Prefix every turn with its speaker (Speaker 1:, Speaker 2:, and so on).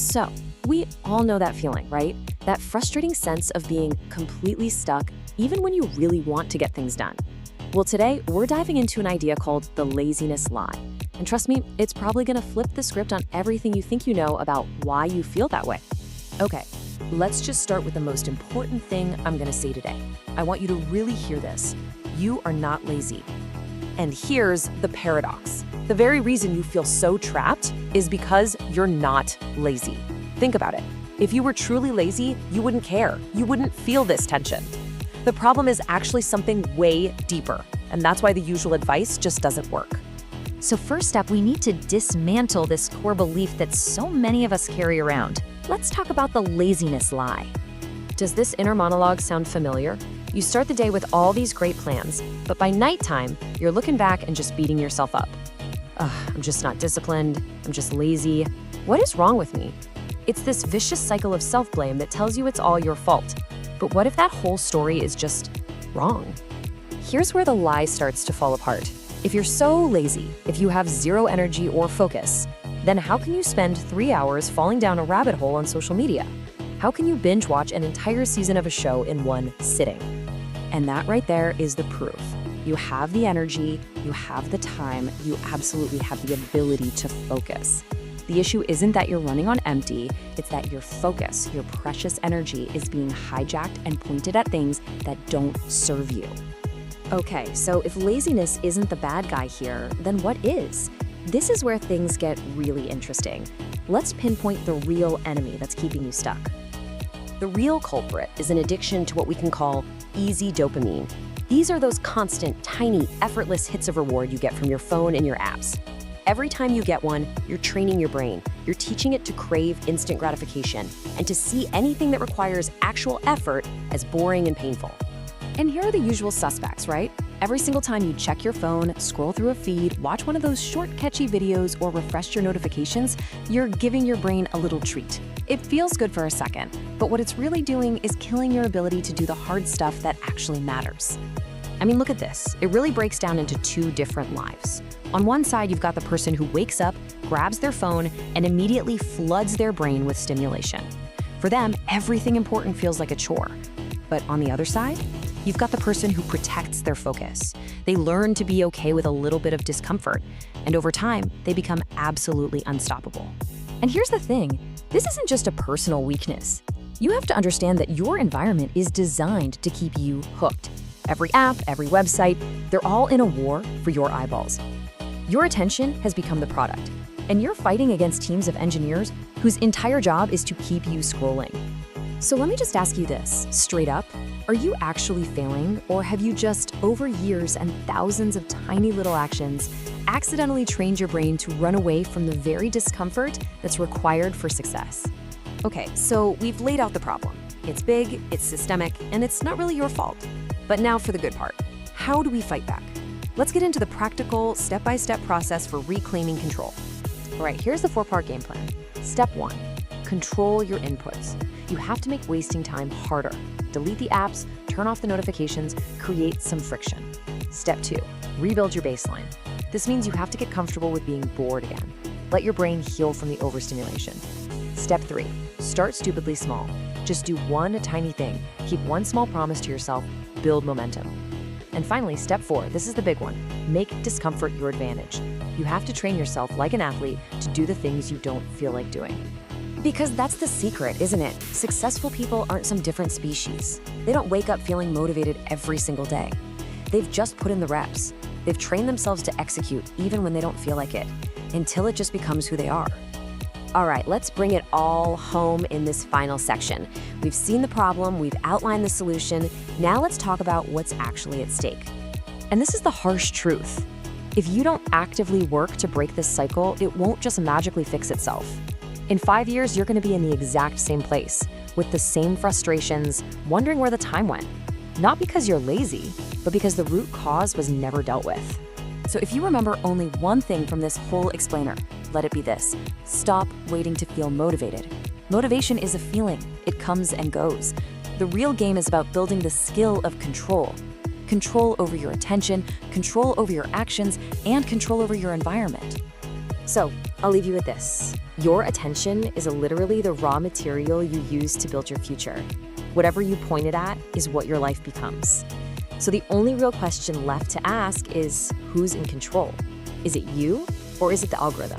Speaker 1: So, we all know that feeling, right? That frustrating sense of being completely stuck, even when you really want to get things done. Well, today, we're diving into an idea called the laziness lie. And trust me, it's probably gonna flip the script on everything you think you know about why you feel that way. Okay, let's just start with the most important thing I'm gonna say today. I want you to really hear this. You are not lazy. And here's the paradox. The very reason you feel so trapped is because you're not lazy. Think about it. If you were truly lazy, you wouldn't care. You wouldn't feel this tension. The problem is actually something way deeper, and that's why the usual advice just doesn't work.
Speaker 2: So first up, we need to dismantle this core belief that so many of us carry around. Let's talk about the laziness lie.
Speaker 1: Does this inner monologue sound familiar? You start the day with all these great plans, but by nighttime, you're looking back and just beating yourself up. Ugh, I'm just not disciplined. I'm just lazy. What is wrong with me? It's this vicious cycle of self-blame that tells you it's all your fault. But what if that whole story is just wrong? Here's where the lie starts to fall apart. If you're so lazy, if you have zero energy or focus, then how can you spend 3 hours falling down a rabbit hole on social media? How can you binge watch an entire season of a show in one sitting? And that right there is the proof. You have the energy, you have the time, you absolutely have the ability to focus. The issue isn't that you're running on empty, it's that your focus, your precious energy is being hijacked and pointed at things that don't serve you. Okay, so if laziness isn't the bad guy here, then what is? This is where things get really interesting. Let's pinpoint the real enemy that's keeping you stuck. The real culprit is an addiction to what we can call easy dopamine. These are those constant, tiny, effortless hits of reward you get from your phone and your apps. Every time you get one, you're training your brain. You're teaching it to crave instant gratification and to see anything that requires actual effort as boring and painful. And here are the usual suspects, right? Every single time you check your phone, scroll through a feed, watch one of those short, catchy videos, or refresh your notifications, you're giving your brain a little treat. It feels good for a second, but what it's really doing is killing your ability to do the hard stuff that actually matters. I mean, look at this. It really breaks down into two different lives. On one side, you've got the person who wakes up, grabs their phone, and immediately floods their brain with stimulation. For them, everything important feels like a chore. But on the other side, you've got the person who protects their focus. They learn to be okay with a little bit of discomfort, and over time, they become absolutely unstoppable. And here's the thing, this isn't just a personal weakness. You have to understand that your environment is designed to keep you hooked. Every app, every website, they're all in a war for your eyeballs. Your attention has become the product, and you're fighting against teams of engineers whose entire job is to keep you scrolling. So let me just ask you this, straight up. Are you actually failing, or have you just, over years and thousands of tiny little actions, accidentally trained your brain to run away from the very discomfort that's required for success? Okay, so we've laid out the problem. It's big, it's systemic, and it's not really your fault. But now for the good part. How do we fight back? Let's get into the practical, step-by-step process for reclaiming control. All right, here's the 4-part game plan. Step 1, control your inputs. You have to make wasting time harder. Delete the apps, turn off the notifications, create some friction. Step 2, rebuild your baseline. This means you have to get comfortable with being bored again. Let your brain heal from the overstimulation. Step 3, start stupidly small. Just do one tiny thing. Keep one small promise to yourself, build momentum. And finally, step 4, this is the big one. Make discomfort your advantage. You have to train yourself like an athlete to do the things you don't feel like doing. Because that's the secret, isn't it? Successful people aren't some different species. They don't wake up feeling motivated every single day. They've just put in the reps. They've trained themselves to execute even when they don't feel like it, until it just becomes who they are. All right, let's bring it all home in this final section. We've seen the problem, we've outlined the solution. Now let's talk about what's actually at stake. And this is the harsh truth. If you don't actively work to break this cycle, it won't just magically fix itself. In 5 years, you're gonna be in the exact same place, with the same frustrations, wondering where the time went. Not because you're lazy, but because the root cause was never dealt with. So if you remember only one thing from this whole explainer, let it be this: stop waiting to feel motivated. Motivation is a feeling, it comes and goes. The real game is about building the skill of control. Control over your attention, control over your actions, and control over your environment. So, I'll leave you with this. Your attention is literally the raw material you use to build your future. Whatever you point it at is what your life becomes. So the only real question left to ask is, who's in control? Is it you, or is it the algorithm?